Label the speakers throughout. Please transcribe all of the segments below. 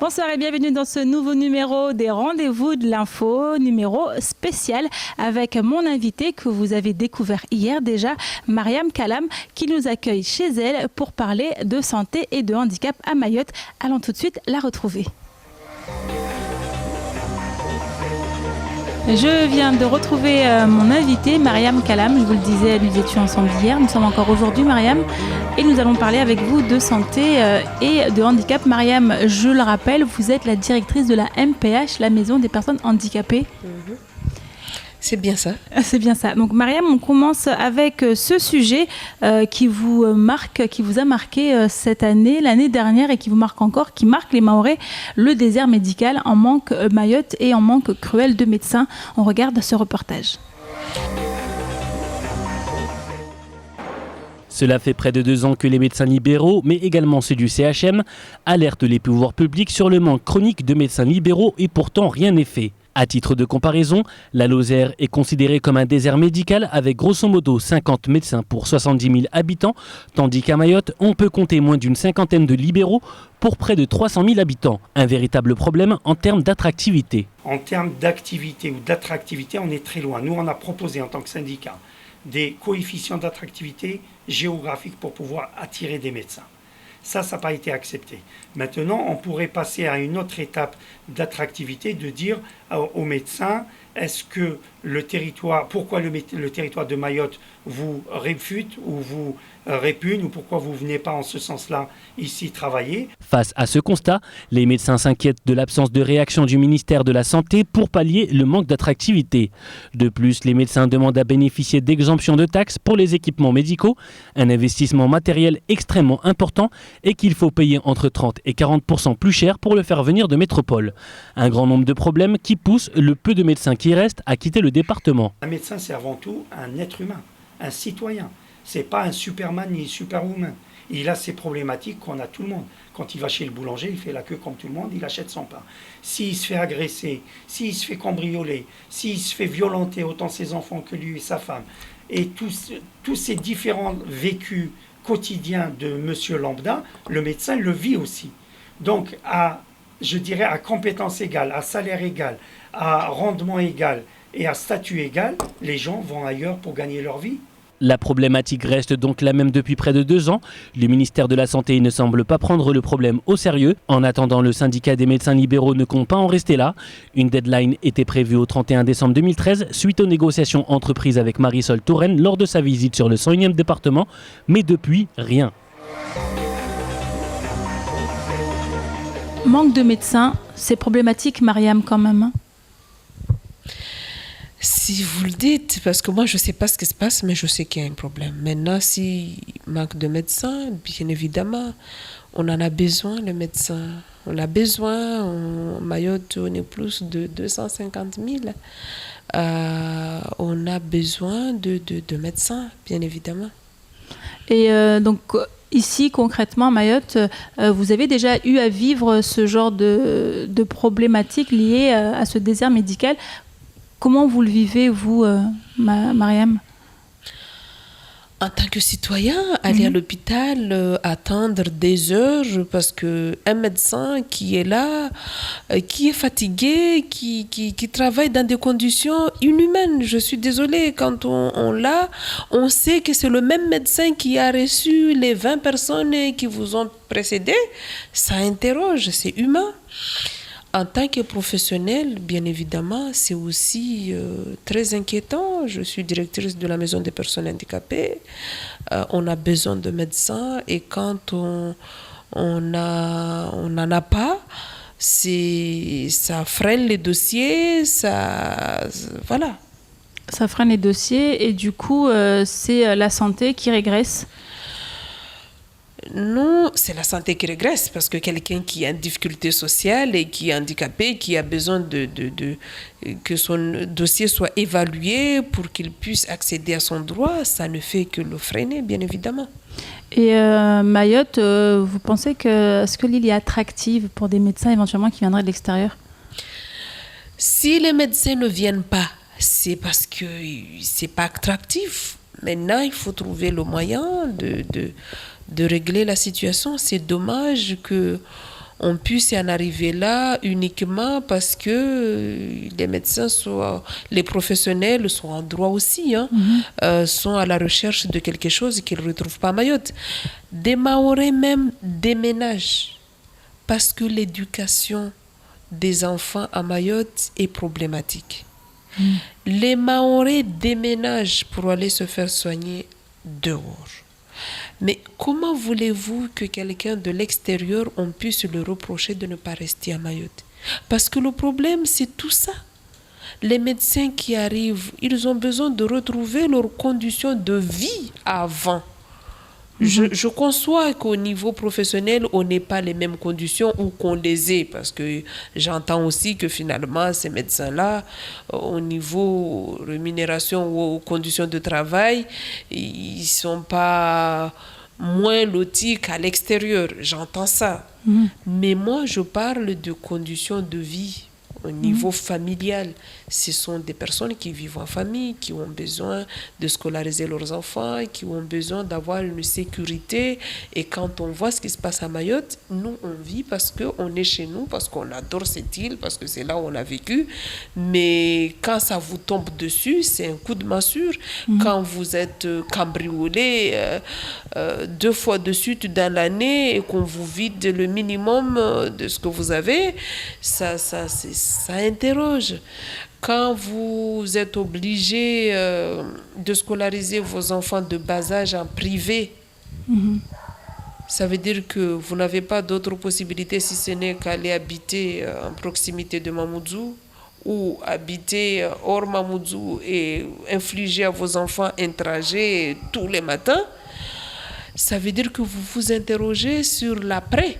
Speaker 1: Bonsoir et bienvenue dans ce nouveau numéro des Rendez-vous de l'Info, numéro spécial avec mon invité que vous avez découvert hier déjà, Mariam Kalam, qui nous accueille chez elle pour parler de santé et de handicap à Mayotte. Allons tout de suite la retrouver. Je viens de retrouver mon invité, Mariam Kalam. Je vous le disais, nous étions ensemble hier. Nous sommes encore aujourd'hui, Mariam. Et nous allons parler avec vous de santé et de handicap. Mariam, je le rappelle, vous êtes la directrice de la MPH, la Maison des personnes handicapées.
Speaker 2: C'est bien ça.
Speaker 1: C'est bien ça. Donc Mariam, on commence avec ce sujet qui vous a marqué cette année, l'année dernière et qui vous marque encore, qui marque les Mahorais, le désert médical en manque Mayotte et en manque cruel de médecins. On regarde ce reportage.
Speaker 3: Cela fait près de 2 ans que les médecins libéraux, mais également ceux du CHM, alertent les pouvoirs publics sur le manque chronique de médecins libéraux et pourtant rien n'est fait. À titre de comparaison, la Lozère est considérée comme un désert médical avec grosso modo 50 médecins pour 70 000 habitants, tandis qu'à Mayotte, on peut compter moins d'une cinquantaine de libéraux pour près de 300 000 habitants. Un véritable problème en termes d'attractivité.
Speaker 4: En termes d'activité ou d'attractivité, on est très loin. Nous, on a proposé en tant que syndicat des coefficients d'attractivité géographiques pour pouvoir attirer des médecins. Ça n'a pas été accepté. Maintenant, on pourrait passer à une autre étape d'attractivité, de dire aux médecins, est-ce que le territoire, pourquoi le territoire de Mayotte vous réfute ou vous répugne, ou pourquoi vous ne venez pas en ce sens-là ici travailler?
Speaker 3: Face à ce constat, les médecins s'inquiètent de l'absence de réaction du ministère de la Santé pour pallier le manque d'attractivité. De plus, les médecins demandent à bénéficier d'exemptions de taxes pour les équipements médicaux, un investissement matériel extrêmement important et qu'il faut payer entre 30 et 40% plus cher pour le faire venir de métropole. Un grand nombre de problèmes qui poussent le peu de médecins qui restent à quitter le département.
Speaker 4: Un médecin, c'est avant tout un être humain, un citoyen. C'est pas un Superman ni Superwoman. Il a ses problématiques qu'on a tout le monde. Quand il va chez le boulanger, il fait la queue comme tout le monde, il achète son pain. S'il se fait agresser, s'il se fait cambrioler, s'il se fait violenter autant ses enfants que lui et sa femme, et tous ces différents vécus quotidiens de monsieur lambda, le médecin le vit aussi. Donc, je dirais à compétence égale, à salaire égal, à rendement égal et à statut égal, les gens vont ailleurs pour gagner leur vie.
Speaker 3: La problématique reste donc la même depuis près de 2 ans. Le ministère de la Santé ne semble pas prendre le problème au sérieux. En attendant, le syndicat des médecins libéraux ne compte pas en rester là. Une deadline était prévue au 31 décembre 2013 suite aux négociations entreprises avec Marisol Touraine lors de sa visite sur le 101e département. Mais depuis, rien.
Speaker 1: Manque de médecins, c'est problématique, Mariam, quand même.
Speaker 2: Si vous le dites, parce que moi je ne sais pas ce qui se passe, mais je sais qu'il y a un problème. Maintenant, s'il manque de médecins, bien évidemment, on en a besoin, le médecin. On a besoin, en Mayotte, on est plus de 250 000. On a besoin de médecins, bien évidemment.
Speaker 1: Et donc, ici, concrètement, à Mayotte, vous avez déjà eu à vivre ce genre de problématiques liées à ce désert médical. Comment vous le vivez, vous, Mariam ?
Speaker 2: En tant que citoyen, aller à l'hôpital, attendre des heures parce qu'un médecin qui est là, qui est fatigué, qui travaille dans des conditions inhumaines. Je suis désolée, quand on l'a, on sait que c'est le même médecin qui a reçu les 20 personnes qui vous ont précédé. Ça interroge, c'est humain. En tant que professionnel, bien évidemment, c'est aussi très inquiétant. Je suis directrice de la Maison des personnes handicapées. On a besoin de médecins et quand on n'en a pas, ça freine les dossiers, voilà.
Speaker 1: Ça freine les dossiers et du coup, c'est la santé qui régresse.
Speaker 2: Non, c'est la santé qui régresse parce que quelqu'un qui a une difficulté sociale et qui est handicapé, qui a besoin que son dossier soit évalué pour qu'il puisse accéder à son droit, ça ne fait que le freiner, bien évidemment.
Speaker 1: Et Mayotte, vous pensez est-ce que l'île est attractive pour des médecins éventuellement qui viendraient de l'extérieur?
Speaker 2: Si les médecins ne viennent pas, c'est parce que c'est pas attractif. Maintenant, il faut trouver le moyen de régler la situation. C'est dommage qu'on puisse en arriver là uniquement parce que les médecins les professionnels sont en droit aussi, sont à la recherche de quelque chose qu'ils ne retrouvent pas à Mayotte. Des Mahorais même déménagent parce que l'éducation des enfants à Mayotte est problématique. Les Mahorais déménagent pour aller se faire soigner dehors. Mais comment voulez-vous que quelqu'un de l'extérieur, on puisse le reprocher de ne pas rester à Mayotte? Parce que le problème, c'est tout ça. Les médecins qui arrivent, ils ont besoin de retrouver leurs conditions de vie avant. Je conçois qu'au niveau professionnel, on n'ait pas les mêmes conditions ou qu'on les ait, parce que j'entends aussi que finalement, ces médecins-là, au niveau rémunération ou aux conditions de travail, ils ne sont pas moins lotis qu'à l'extérieur. J'entends ça. Mais moi, je parle de conditions de vie au niveau familial. Ce sont des personnes qui vivent en famille, qui ont besoin de scolariser leurs enfants, qui ont besoin d'avoir une sécurité. Et quand on voit ce qui se passe à Mayotte, nous, on vit parce qu'on est chez nous, parce qu'on adore cette île, parce que c'est là où on a vécu. Mais quand ça vous tombe dessus, c'est un coup de massue. Quand vous êtes cambriolé 2 fois de suite dans l'année et qu'on vous vide le minimum de ce que vous avez, ça interroge. Quand vous êtes obligé de scolariser vos enfants de bas âge en privé, ça veut dire que vous n'avez pas d'autre possibilité si ce n'est qu'aller habiter en proximité de Mamoudzou ou habiter hors Mamoudzou et infliger à vos enfants un trajet tous les matins. Ça veut dire que vous vous interrogez sur l'après.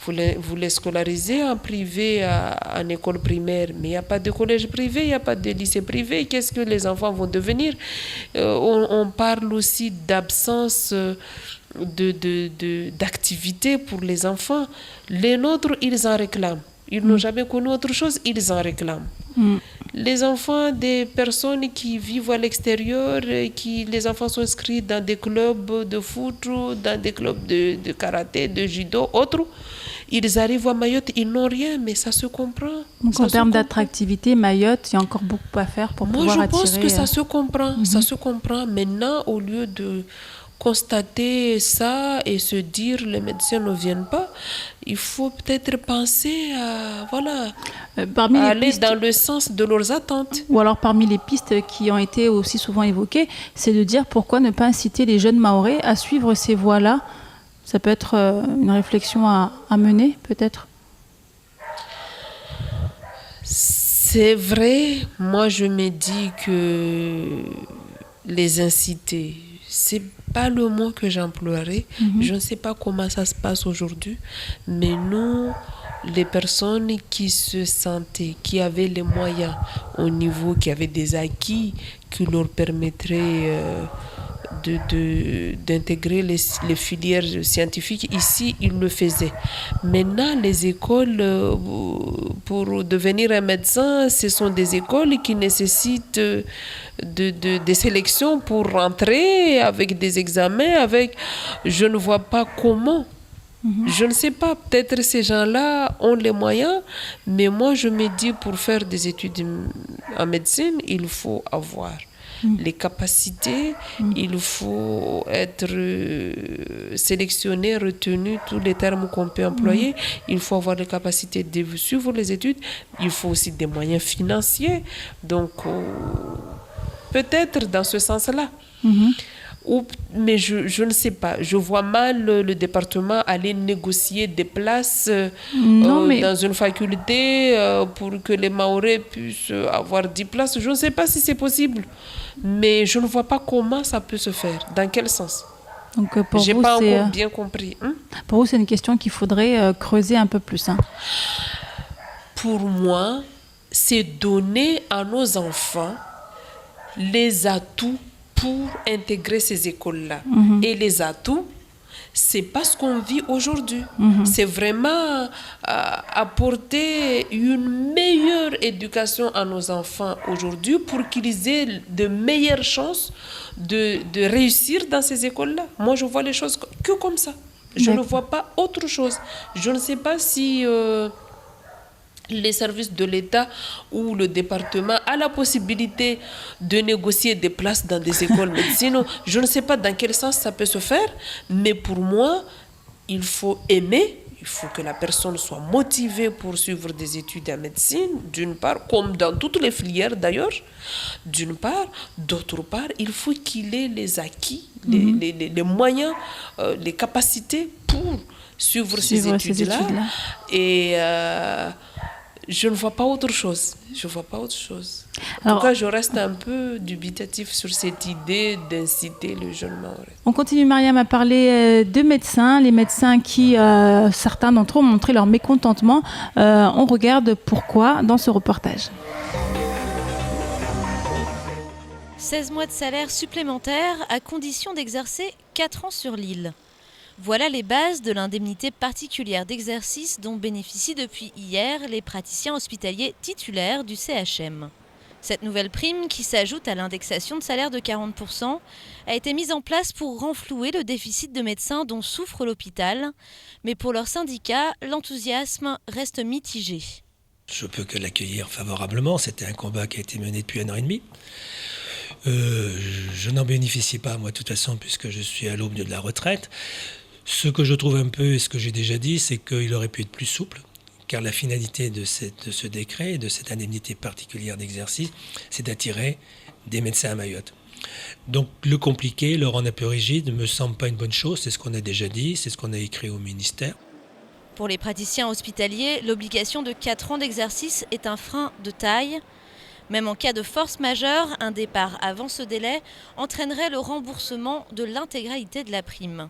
Speaker 2: Vous les scolarisez en privé en école primaire, mais il n'y a pas de collège privé, il n'y a pas de lycée privé. Qu'est-ce que les enfants vont devenir? On parle aussi d'absence d'activité pour les enfants. Les nôtres, ils en réclament. Ils n'ont jamais connu autre chose, ils en réclament. Les enfants des personnes qui vivent à l'extérieur, les enfants sont inscrits dans des clubs de foot, dans des clubs de karaté, de judo, autres. Ils arrivent à Mayotte, ils n'ont rien, mais ça se comprend.
Speaker 1: Donc en termes d'attractivité, Mayotte, il y a encore beaucoup à faire pour pouvoir attirer...
Speaker 2: Moi, je pense que ça se comprend. Ça se comprend. Maintenant, au lieu de constater ça et se dire les médecins ne viennent pas, il faut peut-être penser à aller dans le sens de leurs attentes.
Speaker 1: Ou alors parmi les pistes qui ont été aussi souvent évoquées, c'est de dire pourquoi ne pas inciter les jeunes Mahorais à suivre ces voies-là. Ça peut être une réflexion à mener, peut-être.
Speaker 2: C'est vrai, moi je me dis que les inciter, c'est pas le mot que j'emploierais. Je ne sais pas comment ça se passe aujourd'hui, mais nous, les personnes qui se sentaient, qui avaient les moyens au niveau, qui avaient des acquis qui leur permettraient d'intégrer les filières scientifiques, ici, ils le faisaient. Maintenant, les écoles, pour devenir un médecin, ce sont des écoles qui nécessitent des sélections pour rentrer avec des examens, je ne vois pas comment. Je ne sais pas, peut-être ces gens-là ont les moyens, mais moi je me dis pour faire des études en médecine, il faut avoir les capacités, il faut être sélectionné, retenu, tous les termes qu'on peut employer. Il faut avoir les capacités de suivre les études. Il faut aussi des moyens financiers. Donc, peut-être dans ce sens-là. Mais je ne sais pas. Je vois mal le département aller négocier des places dans une faculté pour que les Mahorais puissent avoir 10 places. Je ne sais pas si c'est possible. Mais je ne vois pas comment ça peut se faire. Dans quel sens?
Speaker 1: Donc pour
Speaker 2: J'ai
Speaker 1: vous,
Speaker 2: pas
Speaker 1: c'est,
Speaker 2: encore bien compris.
Speaker 1: pour vous, c'est une question qu'il faudrait creuser un peu plus. Hein.
Speaker 2: Pour moi, c'est donner à nos enfants les atouts pour intégrer ces écoles-là. Et les atouts, c'est pas ce qu'on vit aujourd'hui. C'est vraiment apporter une meilleure éducation à nos enfants aujourd'hui pour qu'ils aient de meilleures chances de réussir dans ces écoles-là. Moi, je vois les choses que comme ça. Je ne vois pas autre chose. Je ne sais pas si les services de l'État ou le département a la possibilité de négocier des places dans des écoles de médecine. Je ne sais pas dans quel sens ça peut se faire, mais pour moi, il faut aimer, il faut que la personne soit motivée pour suivre des études en médecine, d'une part, comme dans toutes les filières d'ailleurs, d'une part. D'autre part, il faut qu'il ait les acquis, les moyens, les capacités pour suivre ces études-là. Et je ne vois pas autre chose. Je vois pas autre chose. En tout cas, je reste un peu dubitatif sur cette idée d'inciter le jeune Mahorais.
Speaker 1: On continue, Mariam, à parler de médecins. Les médecins qui, certains d'entre eux, ont montré leur mécontentement. On regarde pourquoi dans ce reportage.
Speaker 5: 16 mois de salaire supplémentaire à condition d'exercer 4 ans sur l'île. Voilà les bases de l'indemnité particulière d'exercice dont bénéficient depuis hier les praticiens hospitaliers titulaires du CHM. Cette nouvelle prime, qui s'ajoute à l'indexation de salaire de 40%, a été mise en place pour renflouer le déficit de médecins dont souffre l'hôpital. Mais pour leur syndicat, l'enthousiasme reste mitigé.
Speaker 6: Je peux que l'accueillir favorablement. C'était un combat qui a été mené depuis 1 an et demi. Je n'en bénéficie pas, moi, de toute façon, puisque je suis à l'aube de la retraite. Ce que je trouve un peu, et ce que j'ai déjà dit, c'est qu'il aurait pu être plus souple, car la finalité de ce décret, de cette indemnité particulière d'exercice, c'est d'attirer des médecins à Mayotte. Donc le compliqué, le rendre un peu rigide, ne me semble pas une bonne chose. C'est ce qu'on a déjà dit, c'est ce qu'on a écrit au ministère.
Speaker 5: Pour les praticiens hospitaliers, l'obligation de 4 ans d'exercice est un frein de taille. Même en cas de force majeure, un départ avant ce délai entraînerait le remboursement de l'intégralité de la prime.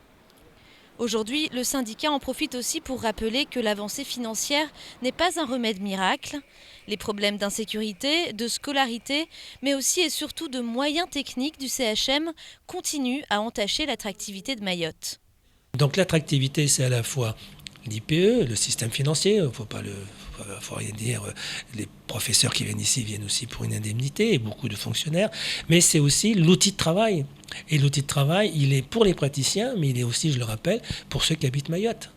Speaker 5: Aujourd'hui, le syndicat en profite aussi pour rappeler que l'avancée financière n'est pas un remède miracle. Les problèmes d'insécurité, de scolarité, mais aussi et surtout de moyens techniques du CHM continuent à entacher l'attractivité de Mayotte.
Speaker 6: Donc l'attractivité, c'est à la fois l'IPE, le système financier, il ne faut rien dire, les professeurs qui viennent ici viennent aussi pour une indemnité, et beaucoup de fonctionnaires, mais c'est aussi l'outil de travail. Et l'outil de travail, il est pour les praticiens, mais il est aussi, je le rappelle, pour ceux qui habitent Mayotte.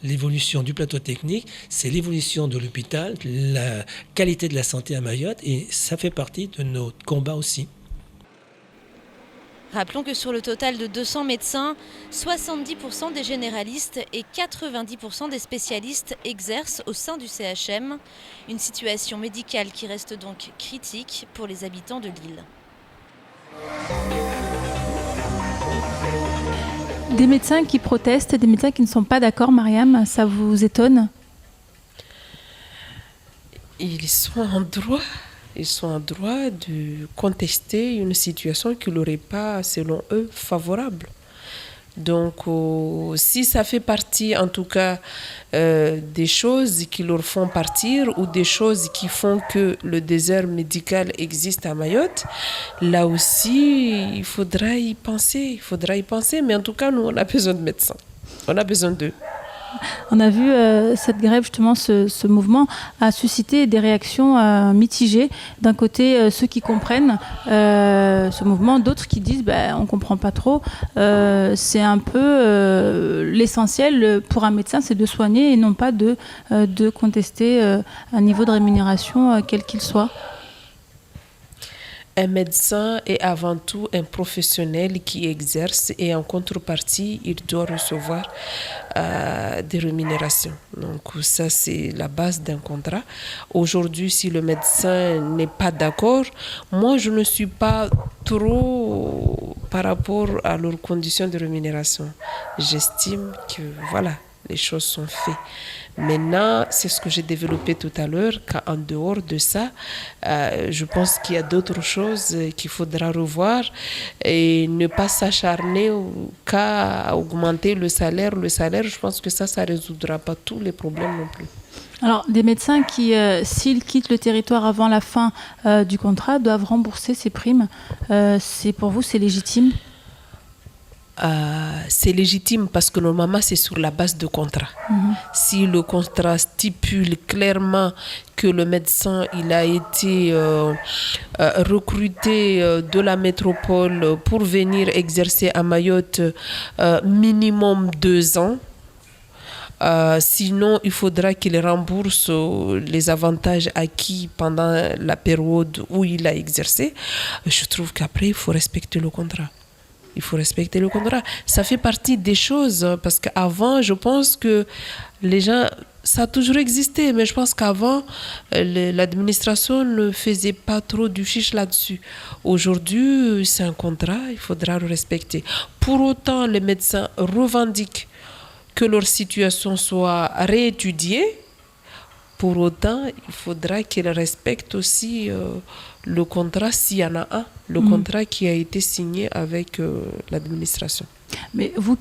Speaker 6: L'évolution du plateau technique, c'est l'évolution de l'hôpital, la qualité de la santé à Mayotte, et ça fait partie de nos combats aussi.
Speaker 5: Rappelons que sur le total de 200 médecins, 70% des généralistes et 90% des spécialistes exercent au sein du CHM. Une situation médicale qui reste donc critique pour les habitants de l'île.
Speaker 1: Des médecins qui protestent, des médecins qui ne sont pas d'accord, Mariam, ça vous étonne ?
Speaker 2: Ils sont en droit. Ils sont en droit de contester une situation qui n'aurait pas, selon eux, favorable. Donc, si ça fait partie, en tout cas, des choses qui leur font partir ou des choses qui font que le désert médical existe à Mayotte, là aussi, il faudra y penser. Mais en tout cas, nous, on a besoin de médecins. On a besoin d'eux.
Speaker 1: On a vu cette grève, justement, ce mouvement a suscité des réactions mitigées. D'un côté, ceux qui comprennent ce mouvement, d'autres qui disent on ne comprend pas trop. C'est un peu l'essentiel pour un médecin, c'est de soigner et non pas de contester un niveau de rémunération quel qu'il soit.
Speaker 2: Un médecin est avant tout un professionnel qui exerce et en contrepartie, il doit recevoir des rémunérations. Donc ça, c'est la base d'un contrat. Aujourd'hui, si le médecin n'est pas d'accord, moi, je ne suis pas trop par rapport à leurs conditions de rémunération. J'estime que, voilà, les choses sont faites. Maintenant, c'est ce que j'ai développé tout à l'heure, qu'en dehors de ça, je pense qu'il y a d'autres choses qu'il faudra revoir et ne pas s'acharner qu'à augmenter le salaire. Le salaire, je pense que ça ne résoudra pas tous les problèmes non plus.
Speaker 1: Alors, des médecins qui, s'ils quittent le territoire avant la fin du contrat, doivent rembourser ces primes. Pour vous, c'est légitime ?
Speaker 2: C'est légitime parce que normalement c'est sur la base de contrat. Si le contrat stipule clairement que le médecin il a été recruté de la métropole pour venir exercer à Mayotte minimum 2 ans, sinon il faudra qu'il rembourse les avantages acquis pendant la période où il a exercé. Je trouve qu'après il faut respecter le contrat. Il faut respecter le contrat. Ça fait partie des choses, parce qu'avant, je pense que les gens, ça a toujours existé, mais je pense qu'avant, l'administration ne faisait pas trop du chiche là-dessus. Aujourd'hui, c'est un contrat, il faudra le respecter. Pour autant, les médecins revendiquent que leur situation soit réétudiée. Pour autant, il faudra qu'ils respectent aussi le contrat, s'il y en a un, le contrat qui a été signé avec l'administration. Mais
Speaker 1: vous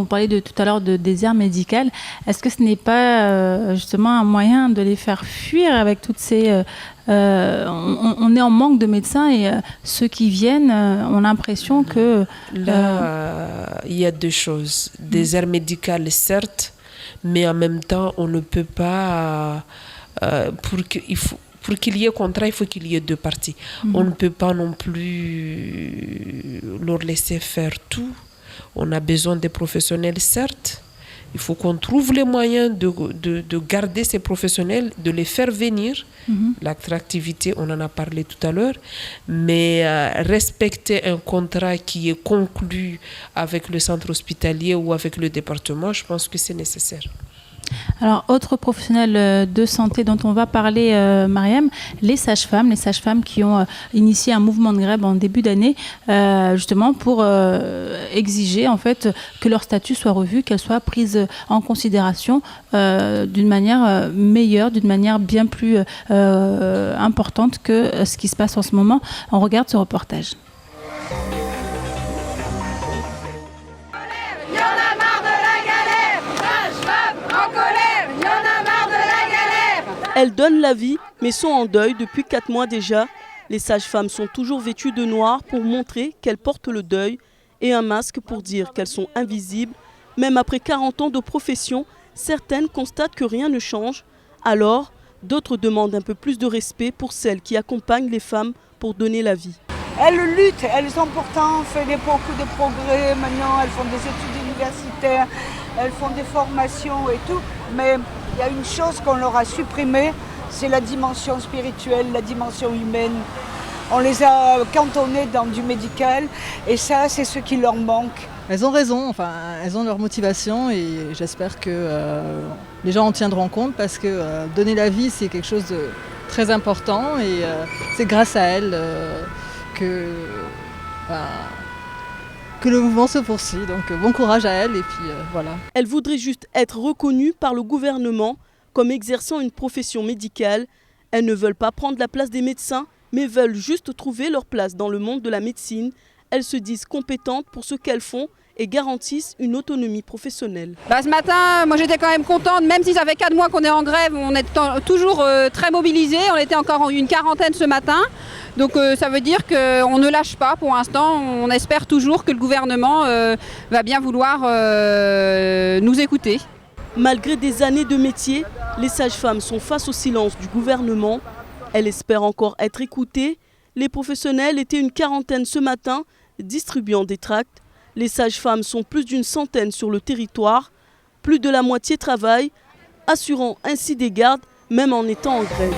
Speaker 1: parlez tout à l'heure de désert médical, est-ce que ce n'est pas justement un moyen de les faire fuir avec toutes ces... on est en manque de médecins et ceux qui viennent ont l'impression que...
Speaker 2: Là, il y a deux choses. Désert médical, certes, mais en même temps, on ne peut pas... Pour qu'il y ait contrat, il faut qu'il y ait deux parties. On ne peut pas non plus leur laisser faire tout. On a besoin des professionnels, certes. Il faut qu'on trouve les moyens de garder ces professionnels, de les faire venir. L'attractivité, on en a parlé tout à l'heure. Mais respecter un contrat qui est conclu avec le centre hospitalier ou avec le département, je pense que c'est nécessaire.
Speaker 1: Alors, autre professionnel de santé dont on va parler, Mariam, les sages-femmes qui ont initié un mouvement de grève en début d'année, justement pour exiger en fait que leur statut soit revu, qu'elle soit prise en considération d'une manière meilleure, d'une manière bien plus importante que ce qui se passe en ce moment. On regarde ce reportage.
Speaker 7: Elles donnent la vie, mais sont en deuil depuis 4 mois déjà. Les sages-femmes sont toujours vêtues de noir pour montrer qu'elles portent le deuil et un masque pour dire qu'elles sont invisibles. Même après 40 ans de profession, certaines constatent que rien ne change. Alors, d'autres demandent un peu plus de respect pour celles qui accompagnent les femmes pour donner la vie.
Speaker 8: Elles luttent, elles ont pourtant fait beaucoup de progrès. Maintenant, elles font des études universitaires, elles font des formations et tout. Mais il y a une chose qu'on leur a supprimée, c'est la dimension spirituelle, la dimension humaine. On les a cantonnées dans du médical et ça, c'est ce qui leur manque.
Speaker 9: Elles ont raison, elles ont leur motivation et j'espère que les gens en tiendront compte parce que donner la vie, c'est quelque chose de très important et c'est grâce à elles que le mouvement se poursuit. Donc bon courage à elles et puis voilà.
Speaker 7: Elles voudraient juste être reconnues par le gouvernement comme exerçant une profession médicale. Elles ne veulent pas prendre la place des médecins, mais veulent juste trouver leur place dans le monde de la médecine. Elles se disent compétentes pour ce qu'elles font et garantissent une autonomie professionnelle.
Speaker 10: Ce matin, moi j'étais quand même contente, même si ça fait 4 mois qu'on est en grève, on est toujours très mobilisés. On était encore une quarantaine ce matin. Donc ça veut dire qu'on ne lâche pas pour l'instant. On espère toujours que le gouvernement va bien vouloir nous écouter.
Speaker 7: Malgré des années de métier, les sages-femmes sont face au silence du gouvernement. Elles espèrent encore être écoutées. Les professionnels étaient une quarantaine ce matin, distribuant des tracts. Les sages-femmes sont plus d'une centaine sur le territoire. Plus de la moitié travaillent, assurant ainsi des gardes, même en étant en grève.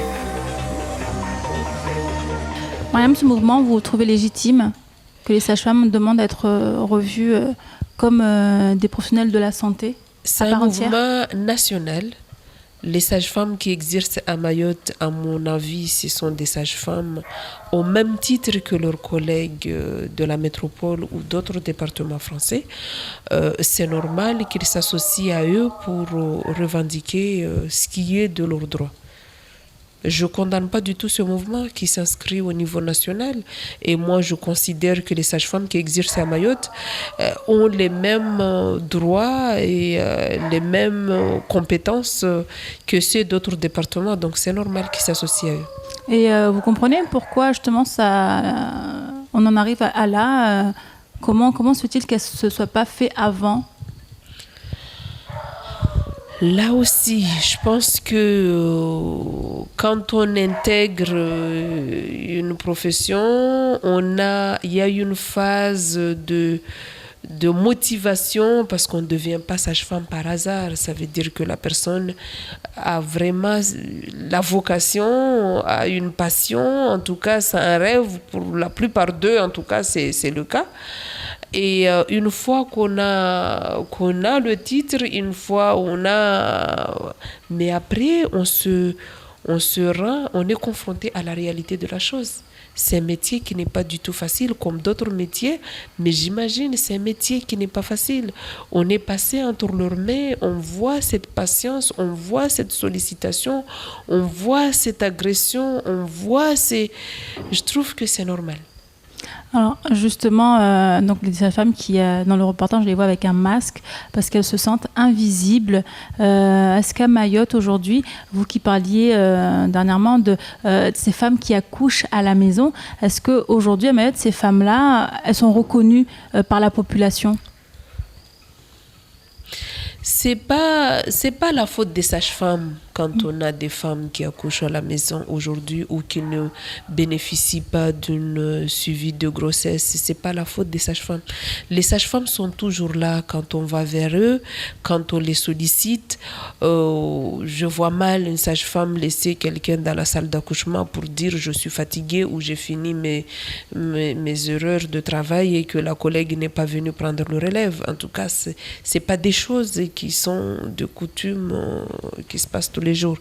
Speaker 1: Mariam, ce mouvement, vous trouvez légitime que les sages-femmes demandent à être revues comme des professionnels de la santé?
Speaker 2: C'est un mouvement national Les sages-femmes qui exercent à Mayotte, à mon avis, ce sont des sages-femmes au même titre que leurs collègues de la métropole ou d'autres départements français. C'est normal qu'ils s'associent à eux pour revendiquer ce qui est de leurs droits. Je ne condamne pas du tout ce mouvement qui s'inscrit au niveau national. Et moi, je considère que les sages-femmes qui exercent à Mayotte ont les mêmes droits et les mêmes compétences que ceux d'autres départements. Donc, c'est normal qu'ils s'associent à eux.
Speaker 1: Et vous comprenez pourquoi, justement, on en arrive à là Comment se fait-il que ce ne soit pas fait avant ?
Speaker 2: Là aussi, je pense que quand on intègre une profession, il y a une phase de motivation parce qu'on ne devient pas sage-femme par hasard. Ça veut dire que la personne a vraiment la vocation, a une passion. En tout cas, c'est un rêve pour la plupart d'eux. En tout cas, c'est le cas. Et une fois qu'on a le titre, une fois mais après on est confronté à la réalité de la chose. C'est un métier qui n'est pas du tout facile comme d'autres métiers, mais j'imagine c'est un métier qui n'est pas facile. On est passé entre leurs mains, on voit cette patience, on voit cette sollicitation, on voit cette agression, je trouve que c'est normal.
Speaker 1: Alors justement, donc les femmes qui, dans le reportage, je les vois avec un masque parce qu'elles se sentent invisibles. Est-ce qu'à Mayotte aujourd'hui, vous qui parliez dernièrement de ces femmes qui accouchent à la maison, est-ce qu'aujourd'hui à Mayotte, ces femmes-là, elles sont reconnues par la population ?
Speaker 2: C'est pas la faute des sages-femmes quand on a des femmes qui accouchent à la maison aujourd'hui ou qui ne bénéficient pas d'un suivi de grossesse. C'est pas la faute des sages-femmes. Les sages-femmes sont toujours là quand on va vers eux, quand on les sollicite. Je vois mal une sage-femme laisser quelqu'un dans la salle d'accouchement pour dire je suis fatiguée ou j'ai fini mes heures de travail et que la collègue n'est pas venue prendre le relève. En tout cas, c'est pas des choses qui sont de coutume qui se passent tous les jours.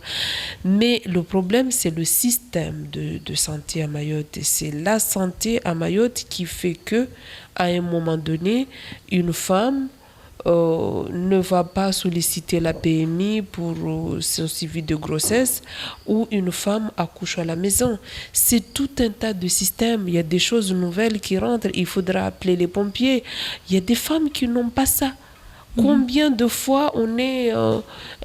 Speaker 2: Mais le problème, c'est le système de santé à Mayotte. Et c'est la santé à Mayotte qui fait que, à un moment donné, une femme ne va pas solliciter la PMI pour son suivi de grossesse ou une femme accouche à la maison. C'est tout un tas de systèmes. Il y a des choses nouvelles qui rentrent. Il faudra appeler les pompiers. Il y a des femmes qui n'ont pas ça. Combien de fois on est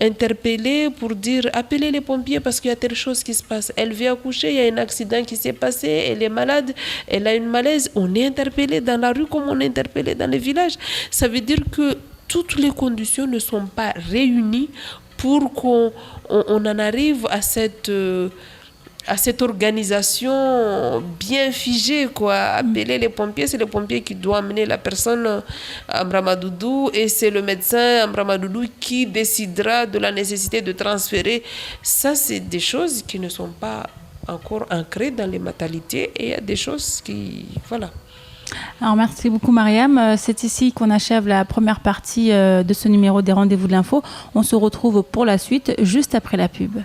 Speaker 2: interpellé pour dire appelez les pompiers parce qu'il y a telle chose qui se passe. Elle vient accoucher, il y a un accident qui s'est passé, elle est malade, elle a une malaise. On est interpellé dans la rue comme on est interpellé dans les villages. Ça veut dire que toutes les conditions ne sont pas réunies pour qu'on en arrive à cette organisation bien figée, quoi. Appeler les pompiers, c'est les pompiers qui doivent amener la personne à Mbramadoudou et c'est le médecin à Mbramadoudou qui décidera de la nécessité de transférer. Ça, c'est des choses qui ne sont pas encore ancrées dans les mentalités et il y a des choses qui... Voilà.
Speaker 1: Alors merci beaucoup Mariam, c'est ici qu'on achève la première partie de ce numéro des Rendez-vous de l'info. On se retrouve pour la suite juste après la pub.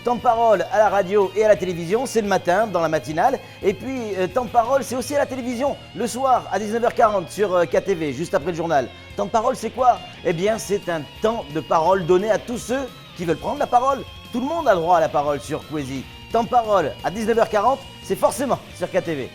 Speaker 11: Temps de parole à la radio et à la télévision, c'est le matin dans la matinale. Et puis temps de parole, c'est aussi à la télévision, le soir à 19h40 sur KTV, juste après le journal. Temps de parole, c'est quoi? Eh bien, c'est un temps de parole donné à tous ceux qui veulent prendre la parole. Tout le monde a droit à la parole sur Poésie. Temps de parole à 19h40, c'est forcément sur KTV.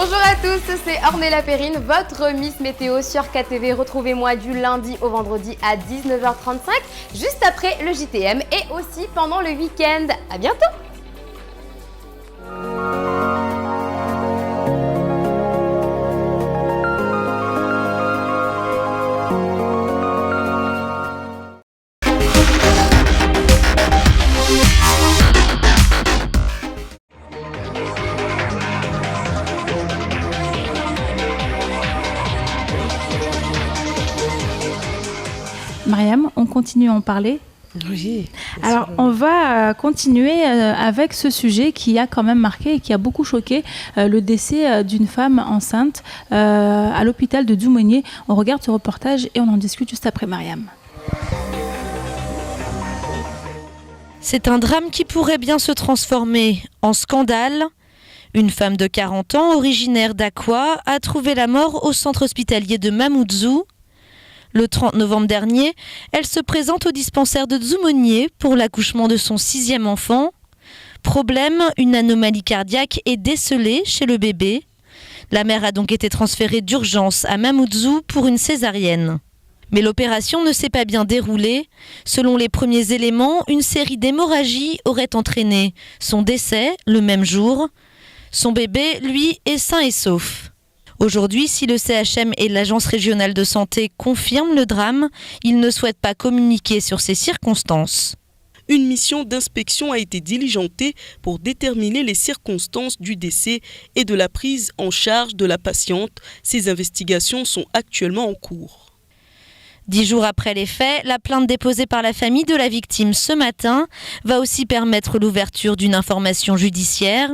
Speaker 12: Bonjour à tous, c'est Ornella Perrine, votre Miss Météo sur KTV. Retrouvez-moi du lundi au vendredi à 19h35, juste après le JTM et aussi pendant le week-end. À bientôt.
Speaker 1: Mariam, on continue à en parler.
Speaker 2: Oui.
Speaker 1: Alors, on va continuer avec ce sujet qui a quand même marqué et qui a beaucoup choqué le décès d'une femme enceinte à l'hôpital de Dzoumogné. On regarde ce reportage et on en discute juste après, Mariam.
Speaker 5: C'est un drame qui pourrait bien se transformer en scandale. Une femme de 40 ans, originaire d'Aqua, a trouvé la mort au centre hospitalier de Mamoudzou. Le 30 novembre dernier, elle se présente au dispensaire de Dzoumogné pour l'accouchement de son 6e enfant. Problème, une anomalie cardiaque est décelée chez le bébé. La mère a donc été transférée d'urgence à Mamoudzou pour une césarienne. Mais l'opération ne s'est pas bien déroulée. Selon les premiers éléments, une série d'hémorragies aurait entraîné son décès le même jour. Son bébé, lui, est sain et sauf. Aujourd'hui, si le CHM et l'Agence régionale de santé confirment le drame, ils ne souhaitent pas communiquer sur ces circonstances.
Speaker 7: Une mission d'inspection a été diligentée pour déterminer les circonstances du décès et de la prise en charge de la patiente. Ces investigations sont actuellement en cours.
Speaker 5: 10 jours après les faits, la plainte déposée par la famille de la victime ce matin va aussi permettre l'ouverture d'une information judiciaire.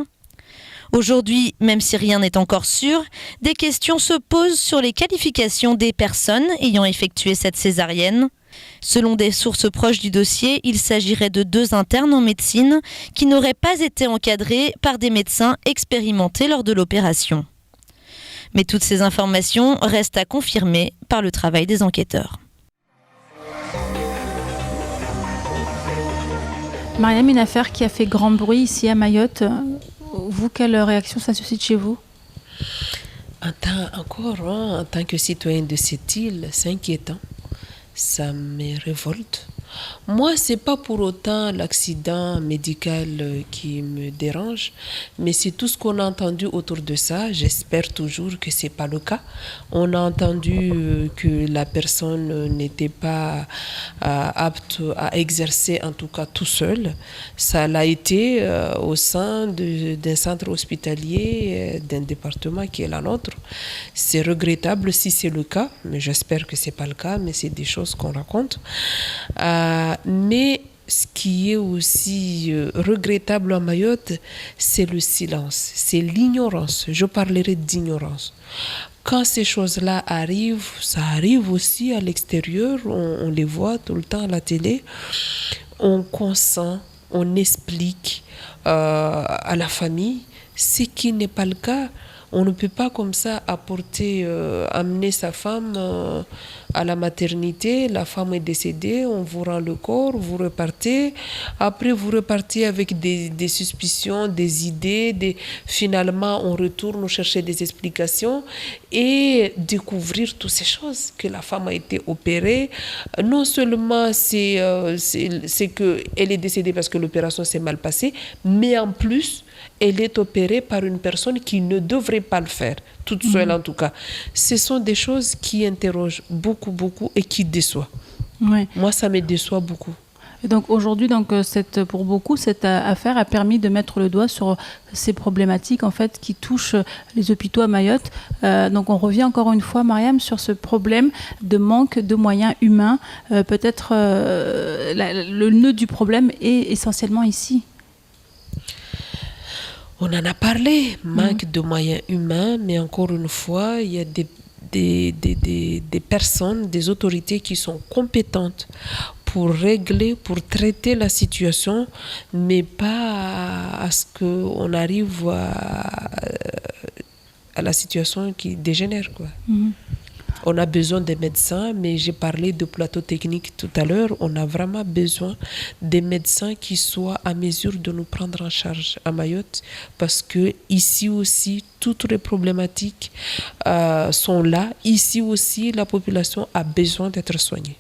Speaker 5: Aujourd'hui, même si rien n'est encore sûr, des questions se posent sur les qualifications des personnes ayant effectué cette césarienne. Selon des sources proches du dossier, il s'agirait de 2 internes en médecine qui n'auraient pas été encadrés par des médecins expérimentés lors de l'opération. Mais toutes ces informations restent à confirmer par le travail des enquêteurs.
Speaker 1: Mariam, une affaire qui a fait grand bruit ici à Mayotte. Vous, quelle réaction ça suscite chez vous ?
Speaker 2: En tant que citoyen de cette île, c'est inquiétant. Ça me révolte. Moi, c'est pas pour autant l'accident médical qui me dérange, mais c'est tout ce qu'on a entendu autour de ça. J'espère toujours que c'est pas le cas. On a entendu que la personne n'était pas apte à exercer, en tout cas tout seul. Ça l'a été au sein d'un centre hospitalier, d'un département qui est la nôtre. C'est regrettable si c'est le cas, mais j'espère que c'est pas le cas, mais c'est des choses qu'on raconte. Mais ce qui est aussi regrettable à Mayotte, c'est le silence, c'est l'ignorance. Je parlerai d'ignorance. Quand ces choses-là arrivent, ça arrive aussi à l'extérieur, on les voit tout le temps à la télé, on consent, on explique à la famille, ce qui n'est pas le cas. On ne peut pas comme ça amener sa femme à la maternité, la femme est décédée, on vous rend le corps, vous repartez. Après, vous repartez avec des suspicions, des idées. Finalement, on retourne chercher des explications et découvrir toutes ces choses, que la femme a été opérée. Non seulement c'est qu'elle est décédée parce que l'opération s'est mal passée, mais en plus, elle est opérée par une personne qui ne devrait pas le faire, toute seule en tout cas. Ce sont des choses qui interrogent beaucoup et qui déçoivent.
Speaker 1: Ouais.
Speaker 2: Moi, ça me déçoit beaucoup.
Speaker 1: Et donc aujourd'hui, pour beaucoup, cette affaire a permis de mettre le doigt sur ces problématiques en fait qui touchent les hôpitaux à Mayotte. Donc on revient encore une fois, Mariam, sur ce problème de manque de moyens humains. Peut-être le nœud du problème est essentiellement ici.
Speaker 2: On en a parlé, manque de moyens humains, mais encore une fois, il y a des personnes, des autorités qui sont compétentes pour régler, pour traiter la situation, mais pas à ce qu'on arrive à la situation qui dégénère, quoi. On a besoin des médecins, mais j'ai parlé de plateau technique tout à l'heure. On a vraiment besoin des médecins qui soient à mesure de nous prendre en charge à Mayotte, parce que ici aussi, toutes les problématiques sont là. Ici aussi, la population a besoin d'être soignée.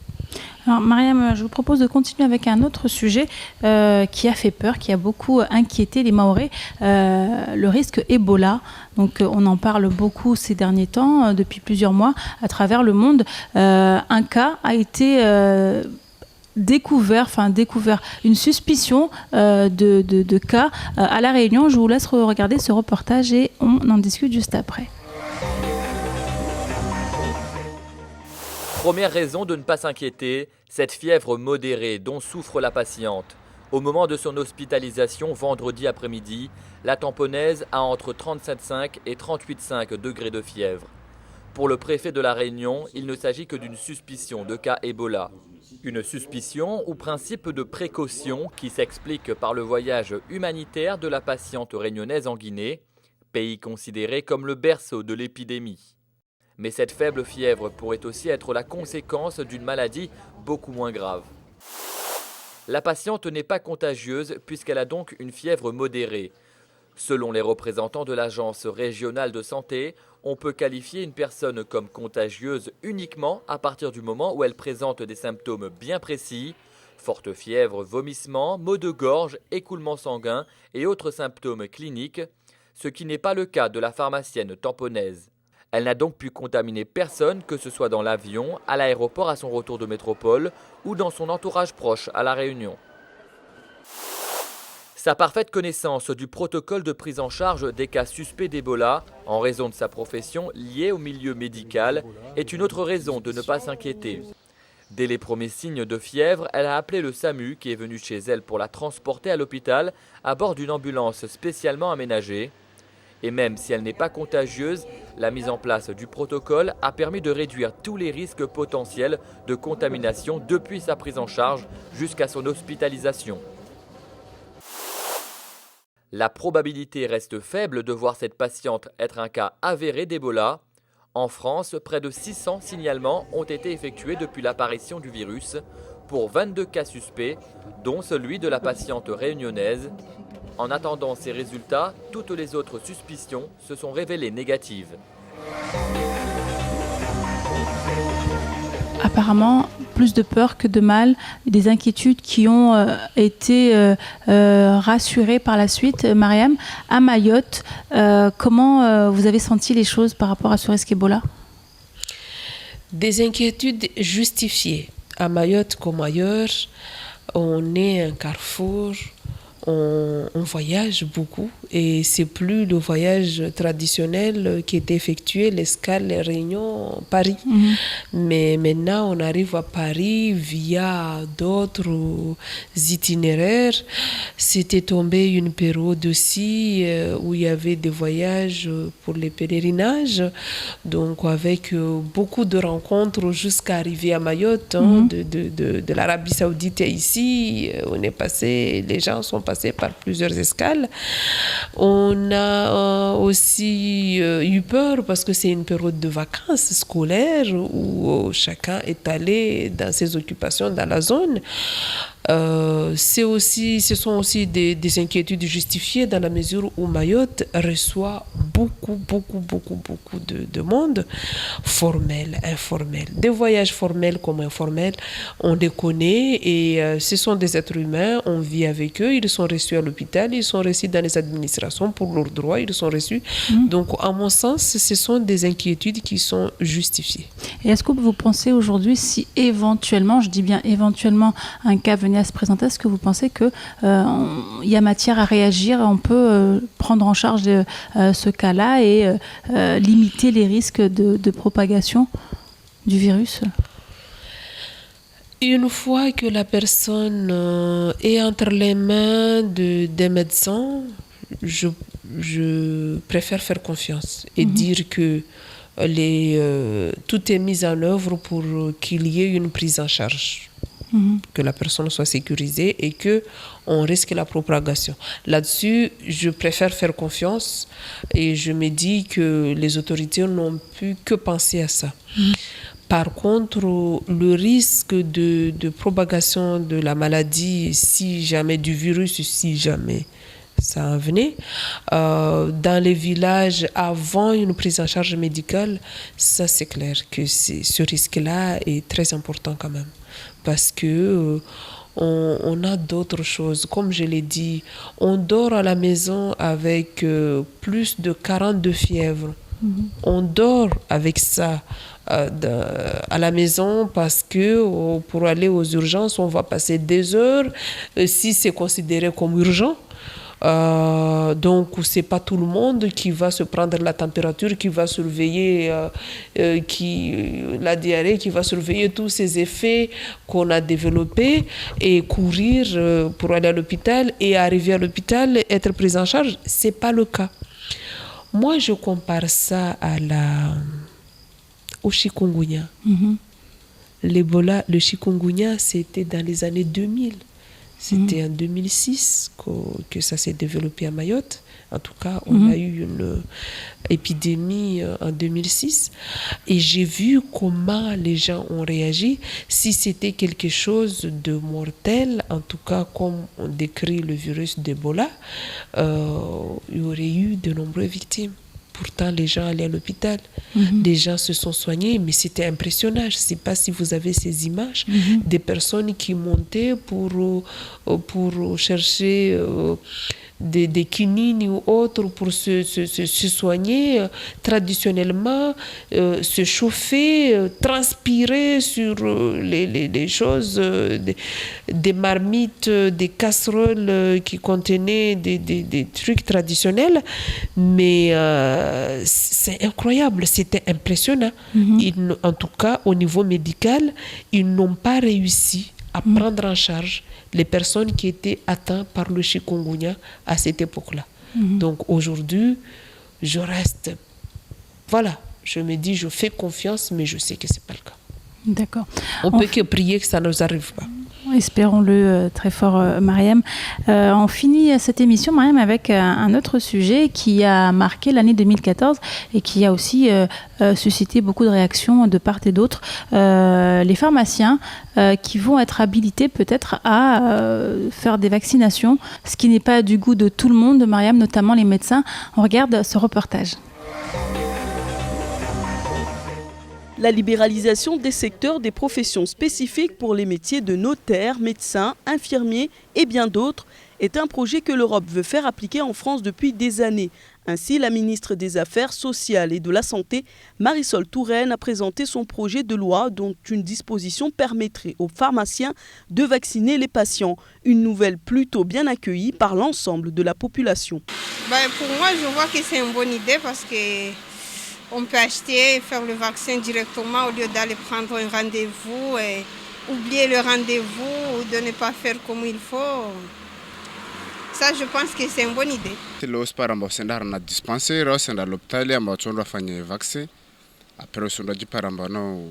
Speaker 1: Alors, Mariam, je vous propose de continuer avec un autre sujet qui a fait peur, qui a beaucoup inquiété les Mahorais, le risque Ebola. Donc, on en parle beaucoup ces derniers temps, depuis plusieurs mois, à travers le monde. Un cas a été découvert, une suspicion de cas à La Réunion. Je vous laisse regarder ce reportage et on en discute juste après.
Speaker 13: Première raison de ne pas s'inquiéter, cette fièvre modérée dont souffre la patiente. Au moment de son hospitalisation vendredi après-midi, la tamponnaise a entre 37,5 et 38,5 degrés de fièvre. Pour le préfet de La Réunion, il ne s'agit que d'une suspicion de cas Ebola. Une suspicion ou principe de précaution qui s'explique par le voyage humanitaire de la patiente réunionnaise en Guinée, pays considéré comme le berceau de l'épidémie. Mais cette faible fièvre pourrait aussi être la conséquence d'une maladie beaucoup moins grave. La patiente n'est pas contagieuse puisqu'elle a donc une fièvre modérée. Selon les représentants de l'Agence régionale de santé, on peut qualifier une personne comme contagieuse uniquement à partir du moment où elle présente des symptômes bien précis, forte fièvre, vomissement, maux de gorge, écoulement sanguin et autres symptômes cliniques, ce qui n'est pas le cas de la pharmacienne tamponnaise. Elle n'a donc pu contaminer personne, que ce soit dans l'avion, à l'aéroport à son retour de métropole ou dans son entourage proche à La Réunion. Sa parfaite connaissance du protocole de prise en charge des cas suspects d'Ebola, en raison de sa profession liée au milieu médical, est une autre raison de ne pas s'inquiéter. Dès les premiers signes de fièvre, elle a appelé le SAMU qui est venu chez elle pour la transporter à l'hôpital à bord d'une ambulance spécialement aménagée. Et même si elle n'est pas contagieuse, la mise en place du protocole a permis de réduire tous les risques potentiels de contamination depuis sa prise en charge jusqu'à son hospitalisation. La probabilité reste faible de voir cette patiente être un cas avéré d'Ebola. En France, près de 600 signalements ont été effectués depuis l'apparition du virus pour 22 cas suspects, dont celui de la patiente réunionnaise. En attendant ces résultats, toutes les autres suspicions se sont révélées négatives.
Speaker 1: Apparemment, plus de peur que de mal, des inquiétudes qui ont été rassurées par la suite. Mariam, à Mayotte, comment vous avez senti les choses par rapport à ce risque Ebola ?
Speaker 2: Des inquiétudes justifiées. À Mayotte comme ailleurs, on est un carrefour. On voyage beaucoup et c'est plus le voyage traditionnel qui est effectué, l'escale Réunion Paris. Mais maintenant on arrive à Paris via d'autres itinéraires. C'était tombé une période aussi où il y avait des voyages pour les pèlerinages, donc avec beaucoup de rencontres jusqu'à arriver à Mayotte, de l'Arabie Saoudite ici. On est passé, les gens sont passés par plusieurs escales. On a aussi eu peur parce que c'est une période de vacances scolaires où chacun est allé dans ses occupations dans la zone. Ce sont aussi des inquiétudes justifiées dans la mesure où Mayotte reçoit beaucoup de monde, formel, informel. Des voyages formels comme informels, on les connaît et ce sont des êtres humains, on vit avec eux, ils sont reçus à l'hôpital, ils sont reçus dans les administrations pour leurs droits, ils sont reçus. Donc, à mon sens, ce sont des inquiétudes qui sont justifiées.
Speaker 1: Et est-ce que vous pensez aujourd'hui, si éventuellement, je dis bien éventuellement, un cas venait à se présenter, est-ce que vous pensez qu'il y a matière à réagir, on peut prendre en charge ce cas-là et limiter les risques de propagation du virus ?
Speaker 2: Une fois que la personne est entre les mains des médecins, je préfère faire confiance et dire que tout est mis en œuvre pour qu'il y ait une prise en charge. que la personne soit sécurisée et qu'on risque la propagation. Là-dessus, je préfère faire confiance et je me dis que les autorités n'ont pu que penser à ça. Par contre, le risque de propagation de la maladie, si jamais du virus, si jamais ça en venait, dans les villages avant une prise en charge médicale, ça c'est clair que ce risque-là est très important quand même. Parce que on a d'autres choses. Comme je l'ai dit, on dort à la maison avec plus de 42 fièvres. On dort avec ça à la maison parce que pour aller aux urgences, on va passer des heures si c'est considéré comme urgent. Donc c'est pas tout le monde qui va se prendre la température, qui va surveiller la diarrhée, qui va surveiller tous ces effets qu'on a développés et courir pour aller à l'hôpital et arriver à l'hôpital, être pris en charge. C'est pas le cas. Moi je compare ça au chikungunya. L'Ebola, le chikungunya, c'était dans les années 2000. C'était en 2006 que ça s'est développé à Mayotte. En tout cas, on a eu une épidémie en 2006. Et j'ai vu comment les gens ont réagi. Si c'était quelque chose de mortel, en tout cas comme on décrit le virus d'Ebola, il y aurait eu de nombreuses victimes. Pourtant, les gens allaient à l'hôpital. Les gens se sont soignés, mais c'était impressionnant. Je ne sais pas si vous avez ces images des personnes qui montaient pour chercher des quinines ou autres pour se soigner traditionnellement, se chauffer, transpirer sur les choses, des marmites, des casseroles qui contenaient des trucs traditionnels. Mais c'est incroyable, c'était impressionnant. En tout cas, au niveau médical, ils n'ont pas réussi à prendre en charge les personnes qui étaient atteintes par le chikungunya à cette époque-là. Donc aujourd'hui, je reste... Voilà, je me dis, je fais confiance, mais je sais que ce n'est pas le cas.
Speaker 1: D'accord.
Speaker 2: On peut que prier que ça ne nous arrive pas.
Speaker 1: Espérons-le très fort, Mariam. On finit cette émission, Mariam, avec un autre sujet qui a marqué l'année 2014 et qui a aussi suscité beaucoup de réactions de part et d'autre. Les pharmaciens qui vont être habilités peut-être à faire des vaccinations, ce qui n'est pas du goût de tout le monde, Mariam, notamment les médecins. On regarde ce reportage.
Speaker 7: La libéralisation des secteurs des professions spécifiques pour les métiers de notaire, médecin, infirmier et bien d'autres est un projet que l'Europe veut faire appliquer en France depuis des années. Ainsi, la ministre des Affaires sociales et de la Santé, Marisol Touraine, a présenté son projet de loi dont une disposition permettrait aux pharmaciens de vacciner les patients. Une nouvelle plutôt bien accueillie par l'ensemble de la population.
Speaker 14: Pour moi, je vois que c'est une bonne idée parce que on peut acheter et faire le vaccin directement au lieu d'aller prendre un rendez-vous et oublier le rendez-vous ou de ne pas faire comme il faut. Ça, je pense que c'est une bonne idée.
Speaker 15: Na dispensaire senda l'hôpital ambao tsondwa fanya vaccin après usondwa jiparamba no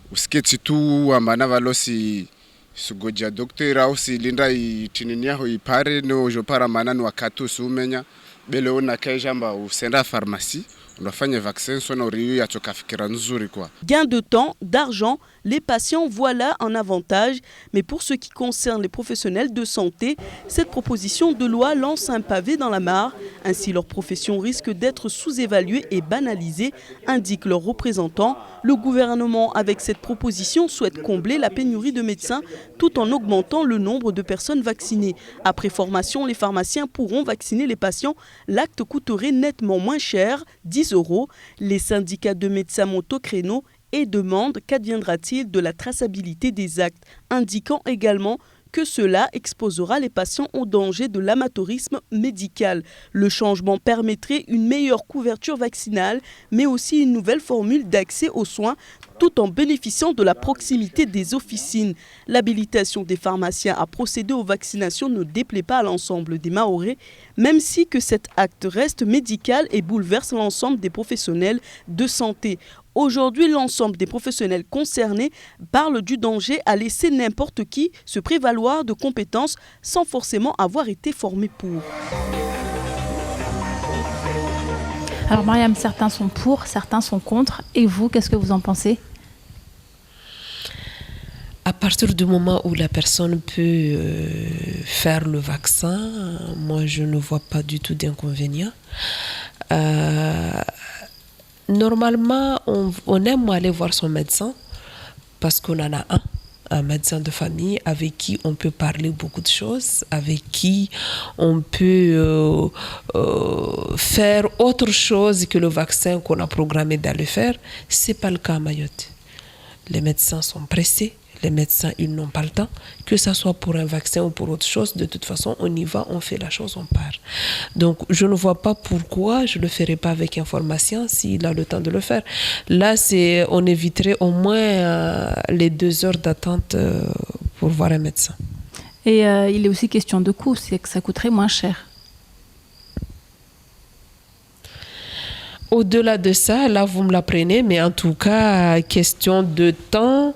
Speaker 15: usketi tu ambana valosi sugoja docteur au si linda itininia ho ipare no jo paramana no wakati usumenya bele ona kajamba usenda pharmacie unafanya vaccin sona uriyo yachokafikira nzuri kwa.
Speaker 7: Gain de temps, d'argent, les patients voient là un avantage, mais pour ce qui concerne les professionnels de santé, cette proposition de loi lance un pavé dans la mare. Ainsi, leur profession risque d'être sous-évaluée et banalisée, indiquent leurs représentants. Le gouvernement, avec cette proposition, souhaite combler la pénurie de médecins tout en augmentant le nombre de personnes vaccinées. Après formation, les pharmaciens pourront vacciner les patients. L'acte coûterait nettement moins cher, 10 €. Les syndicats de médecins montent au créneau et demandent qu'adviendra-t-il de la traçabilité des actes, indiquant également que cela exposera les patients au danger de l'amateurisme médical. Le changement permettrait une meilleure couverture vaccinale, mais aussi une nouvelle formule d'accès aux soins tout en bénéficiant de la proximité des officines. L'habilitation des pharmaciens à procéder aux vaccinations ne déplaît pas à l'ensemble des Mahorais, même si que cet acte reste médical et bouleverse l'ensemble des professionnels de santé. Aujourd'hui, l'ensemble des professionnels concernés parlent du danger à laisser n'importe qui se prévaloir de compétences sans forcément avoir été formé pour.
Speaker 1: Alors Mariam, certains sont pour, certains sont contre. Et vous, qu'est-ce que vous en pensez ?
Speaker 2: À partir du moment où la personne peut faire le vaccin, moi je ne vois pas du tout d'inconvénient. Normalement, on aime aller voir son médecin parce qu'on en a un médecin de famille avec qui on peut parler beaucoup de choses, avec qui on peut faire autre chose que le vaccin qu'on a programmé d'aller faire. Ce n'est pas le cas à Mayotte. Les médecins sont pressés. Les médecins, ils n'ont pas le temps, que ce soit pour un vaccin ou pour autre chose. De toute façon, on y va, on fait la chose, on part. Donc, je ne vois pas pourquoi je ne le ferai pas avec un pharmacien s'il a le temps de le faire. Là, on éviterait au moins les 2 heures d'attente pour voir un médecin.
Speaker 1: Et il est aussi question de coût, c'est que ça coûterait moins cher.
Speaker 2: Au-delà de ça, là, vous me l'apprenez, mais en tout cas, question de temps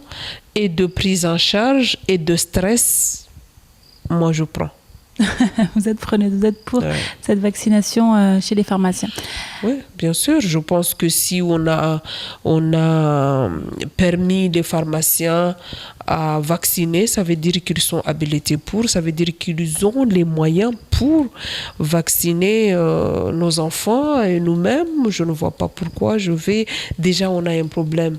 Speaker 2: et de prise en charge et de stress, moi, je prends.
Speaker 1: Vous êtes pour cette vaccination chez les pharmaciens.
Speaker 2: Oui, bien sûr. Je pense que si on a permis les pharmaciens à vacciner, ça veut dire qu'ils sont habilités pour, ça veut dire qu'ils ont les moyens pour vacciner nos enfants et nous-mêmes. Je ne vois pas pourquoi Déjà, on a un problème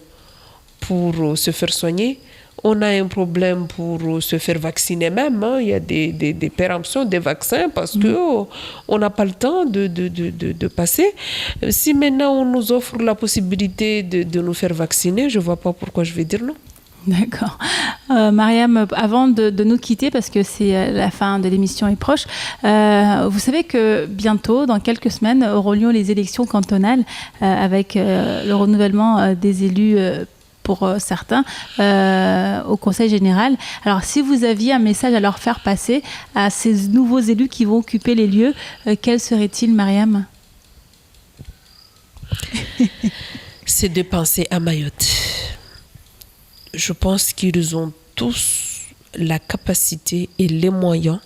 Speaker 2: pour se faire soigner. On a un problème pour se faire vacciner même. Il y a des péremptions des vaccins parce qu'on n'a pas le temps de passer. Si maintenant on nous offre la possibilité de nous faire vacciner, je ne vois pas pourquoi je vais dire non.
Speaker 1: D'accord. Mariam, avant de nous quitter, parce que la fin de l'émission est proche, vous savez que bientôt, dans quelques semaines, auront lieu les élections cantonales avec le renouvellement des élus pour certains, au Conseil général. Alors, si vous aviez un message à leur faire passer à ces nouveaux élus qui vont occuper les lieux, quel serait-il, Mariam ?
Speaker 2: C'est de penser à Mayotte. Je pense qu'ils ont tous la capacité et les moyens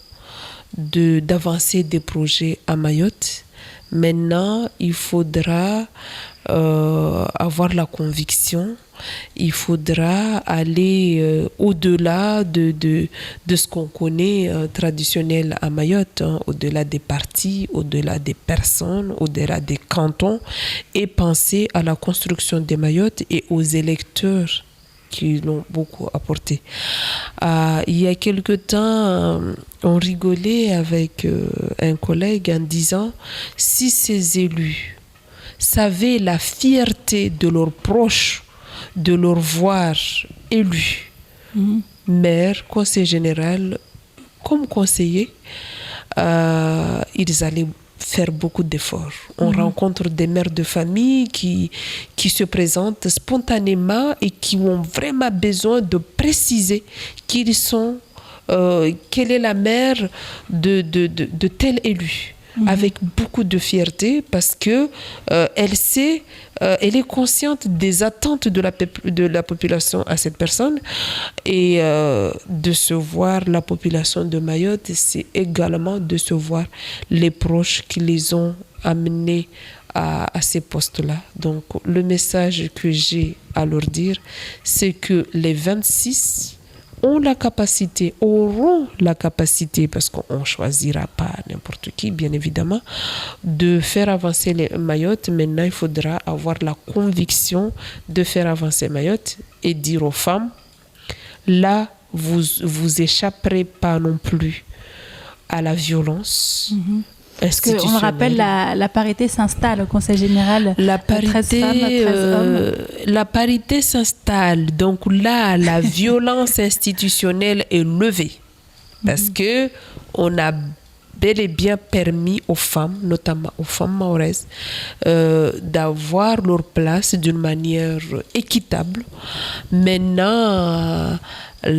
Speaker 2: d'avancer des projets à Mayotte. Maintenant, il faudra avoir la conviction, il faudra aller au-delà de ce qu'on connaît traditionnel à Mayotte, au-delà des partis, au-delà des personnes, au-delà des cantons, et penser à la construction de Mayotte et aux électeurs qui l'ont beaucoup apporté. Il y a quelque temps, on rigolait avec un collègue en disant si ces élus savaient la fierté de leurs proches de leur voir élus, maire, conseiller général, comme conseiller, ils allaient faire beaucoup d'efforts. On rencontre des mères de famille qui se présentent spontanément et qui ont vraiment besoin de préciser qui ils sont, quelle est la mère de tel élu. Avec beaucoup de fierté parce que elle sait, elle est consciente des attentes de la population à cette personne et de se voir la population de Mayotte, c'est également de se voir les proches qui les ont amenés à ces postes-là. Donc le message que j'ai à leur dire, c'est que les 26 auront la capacité, parce qu'on ne choisira pas n'importe qui, bien évidemment, de faire avancer les Mayotte. Maintenant, il faudra avoir la conviction de faire avancer Mayotte et dire aux femmes, là, vous échapperez pas non plus à la violence.
Speaker 1: Parce qu'on le rappelle, la parité s'installe au Conseil général.
Speaker 2: La parité,
Speaker 1: 13 femmes, 13 hommes.
Speaker 2: La parité s'installe. Donc là, la violence institutionnelle est levée. Parce que on a bel et bien permis aux femmes, notamment aux femmes maoraises, d'avoir leur place d'une manière équitable. Maintenant,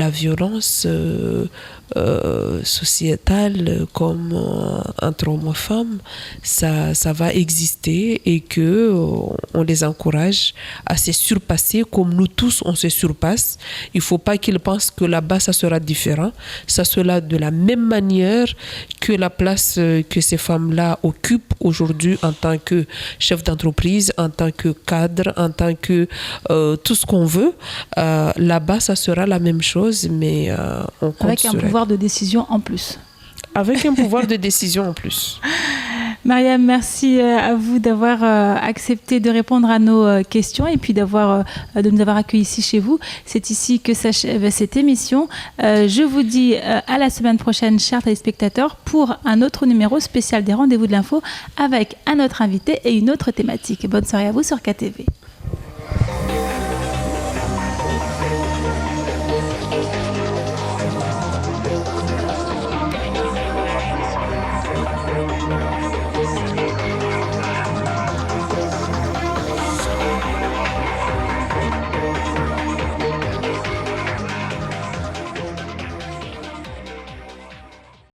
Speaker 2: la violence sociétale comme entre hommes et femmes, ça va exister et que on les encourage à se surpasser comme nous tous on se surpasse. Il ne faut pas qu'ils pensent que là-bas ça sera différent. Ça sera de la même manière que la place que ces femmes-là occupent aujourd'hui en tant que chef d'entreprise, en tant que cadre, en tant que tout ce qu'on veut. Là-bas ça sera la même chose, mais on compte
Speaker 1: avec un pouvoir de décision en plus.
Speaker 2: Avec un pouvoir de décision en plus.
Speaker 1: Mariam, merci à vous d'avoir accepté de répondre à nos questions et puis de nous avoir accueillis ici chez vous. C'est ici que s'achève cette émission. Je vous dis à la semaine prochaine, chers téléspectateurs, pour un autre numéro spécial des Rendez-vous de l'info avec un autre invité et une autre thématique. Bonne soirée à vous sur KTV.